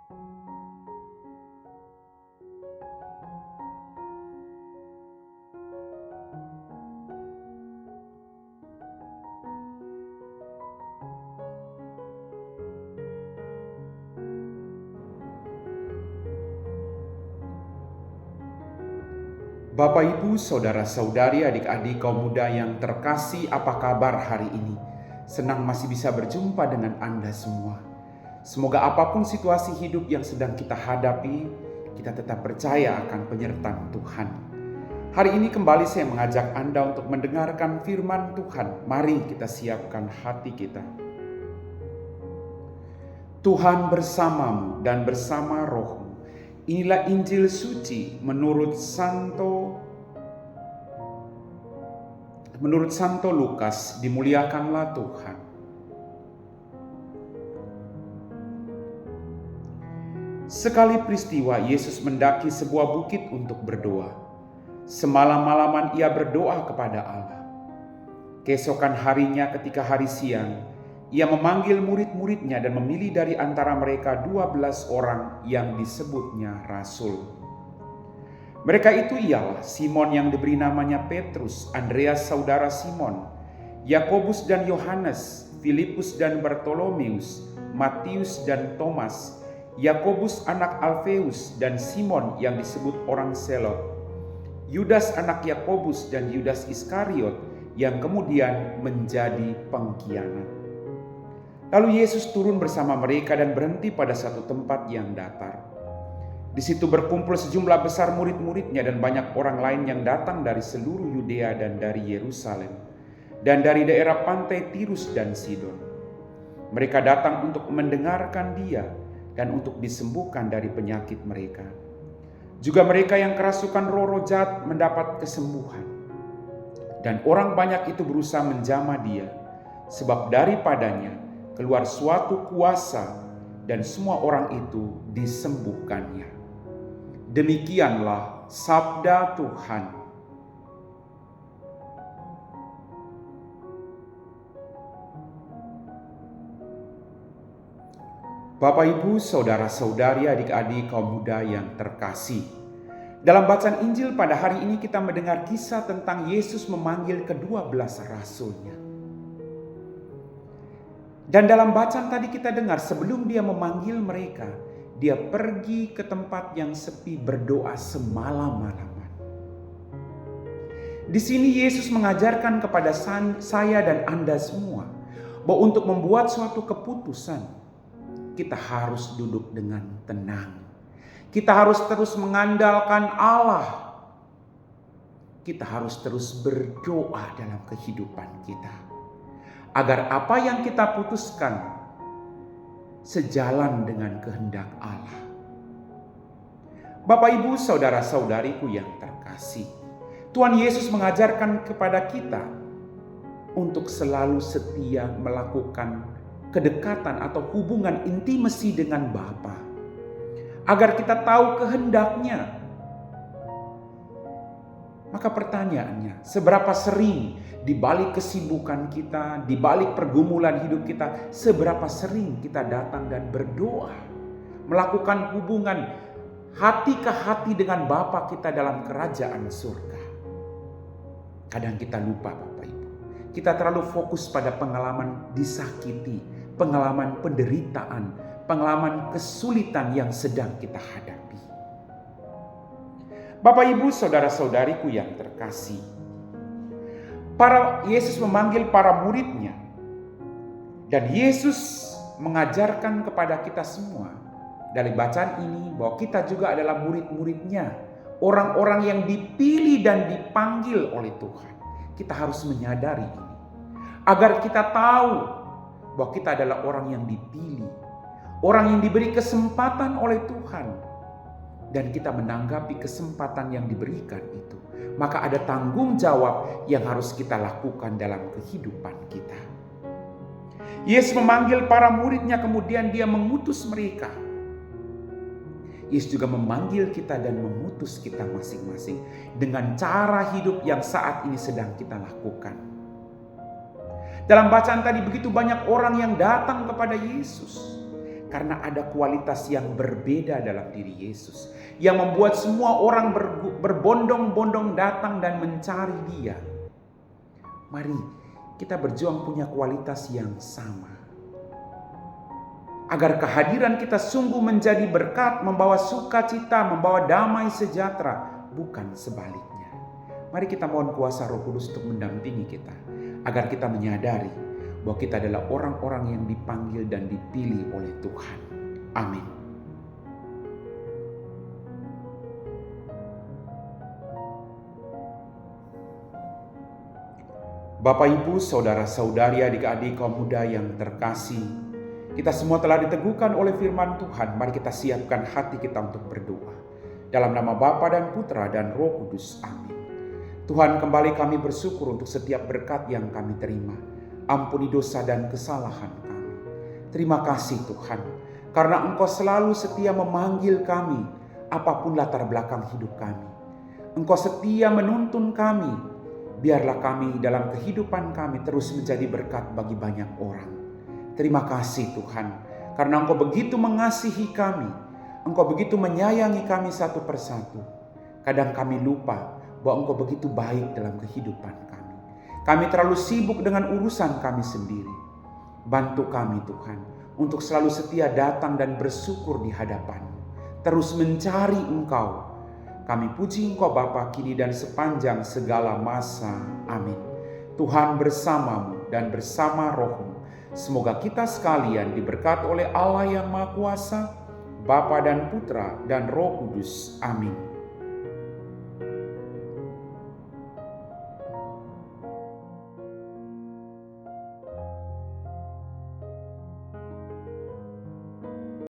Bapak, Ibu, saudara-saudari, adik-adik kaum muda yang terkasih, apa kabar hari ini? Senang masih bisa berjumpa dengan Anda semua. Semoga apapun situasi hidup yang sedang kita hadapi, kita tetap percaya akan penyertaan Tuhan. Hari ini kembali saya mengajak Anda untuk mendengarkan firman Tuhan. Mari kita siapkan hati kita. Tuhan bersamamu dan bersama rohmu. Inilah Injil suci menurut Santo Lukas. Dimuliakanlah Tuhan. Sekali peristiwa Yesus mendaki sebuah bukit untuk berdoa. Semalam-malaman ia berdoa kepada Allah. Keesokan harinya ketika hari siang, ia memanggil murid-muridnya dan memilih dari antara mereka 12 orang yang disebutnya rasul. Mereka itu ialah Simon yang diberi namanya Petrus, Andreas saudara Simon, Yakobus dan Yohanes, Filipus dan Bartolomeus, Matius dan Thomas, Yakobus anak Alfeus dan Simon yang disebut orang Selot, Yudas anak Yakobus dan Yudas Iskariot yang kemudian menjadi pengkhianat. Lalu Yesus turun bersama mereka dan berhenti pada satu tempat yang datar. Di situ berkumpul sejumlah besar murid-muridnya dan banyak orang lain yang datang dari seluruh Yudea dan dari Yerusalem dan dari daerah pantai Tirus dan Sidon. Mereka datang untuk mendengarkan Dia dan untuk disembuhkan dari penyakit mereka. Juga mereka yang kerasukan roh-roh jahat mendapat kesembuhan. Dan orang banyak itu berusaha menjamah Dia, sebab daripadanya keluar suatu kuasa dan semua orang itu disembuhkannya. Demikianlah sabda Tuhan. Bapak, Ibu, saudara-saudari, adik-adik kaum muda yang terkasih. Dalam bacaan Injil pada hari ini kita mendengar kisah tentang Yesus memanggil ke-12 rasulnya. Dan dalam bacaan tadi kita dengar sebelum dia memanggil mereka, dia pergi ke tempat yang sepi berdoa semalam-malaman. Di sini Yesus mengajarkan kepada saya dan Anda semua bahwa untuk membuat suatu keputusan, kita harus duduk dengan tenang. Kita harus terus mengandalkan Allah. Kita harus terus berdoa dalam kehidupan kita, agar apa yang kita putuskan sejalan dengan kehendak Allah. Bapak, Ibu, saudara-saudariku yang terkasih, Tuhan Yesus mengajarkan kepada kita untuk selalu setia melakukan kedekatan atau hubungan intimasi dengan Bapa, agar kita tahu kehendaknya. Maka pertanyaannya, seberapa sering di balik kesibukan kita, di balik pergumulan hidup kita, seberapa sering kita datang dan berdoa, melakukan hubungan hati ke hati dengan Bapa kita dalam kerajaan surga. Kadang kita lupa, Bapak Ibu. Kita terlalu fokus pada pengalaman disakiti, pengalaman penderitaan, pengalaman kesulitan yang sedang kita hadapi. Bapak, Ibu, saudara-saudariku yang terkasih, Yesus memanggil para muridnya, dan Yesus mengajarkan kepada kita semua dari bacaan ini bahwa kita juga adalah murid-muridnya, orang-orang yang dipilih dan dipanggil oleh Tuhan. Kita harus menyadari ini, agar kita tahu bahwa kita adalah orang yang dipilih, orang yang diberi kesempatan oleh Tuhan. Dan kita menanggapi kesempatan yang diberikan itu, maka ada tanggung jawab yang harus kita lakukan dalam kehidupan kita. Yesus memanggil para muridnya, kemudian dia mengutus mereka. Yesus juga memanggil kita dan mengutus kita masing-masing dengan cara hidup yang saat ini sedang kita lakukan. Dalam bacaan tadi begitu banyak orang yang datang kepada Yesus. Karena ada kualitas yang berbeda dalam diri Yesus, yang membuat semua orang berbondong-bondong datang dan mencari Dia. Mari kita berjuang punya kualitas yang sama, agar kehadiran kita sungguh menjadi berkat, membawa sukacita, membawa damai sejahtera, bukan sebaliknya. Mari kita mohon kuasa Roh Kudus untuk mendampingi kita, agar kita menyadari bahwa kita adalah orang-orang yang dipanggil dan dipilih oleh Tuhan. Amin. Bapak, Ibu, saudara-saudari, adik-adik kaum muda yang terkasih, kita semua telah diteguhkan oleh firman Tuhan. Mari kita siapkan hati kita untuk berdoa. Dalam nama Bapa dan Putra dan Roh Kudus. Amin. Tuhan, kembali kami bersyukur untuk setiap berkat yang kami terima. Ampuni dosa dan kesalahan kami. Terima kasih Tuhan, karena Engkau selalu setia memanggil kami, apapun latar belakang hidup kami. Engkau setia menuntun kami. Biarlah kami dalam kehidupan kami terus menjadi berkat bagi banyak orang. Terima kasih Tuhan, karena Engkau begitu mengasihi kami. Engkau begitu menyayangi kami satu persatu. Kadang kami lupa bahwa Engkau begitu baik dalam kehidupan kami. Kami terlalu sibuk dengan urusan kami sendiri. Bantu kami Tuhan, untuk selalu setia datang dan bersyukur di hadapan-Mu. Terus mencari Engkau. Kami puji Engkau Bapa kini dan sepanjang segala masa. Amin. Tuhan bersamamu dan bersama Roh-Mu. Semoga kita sekalian diberkati oleh Allah yang Maha Kuasa, Bapa dan Putra dan Roh Kudus. Amin.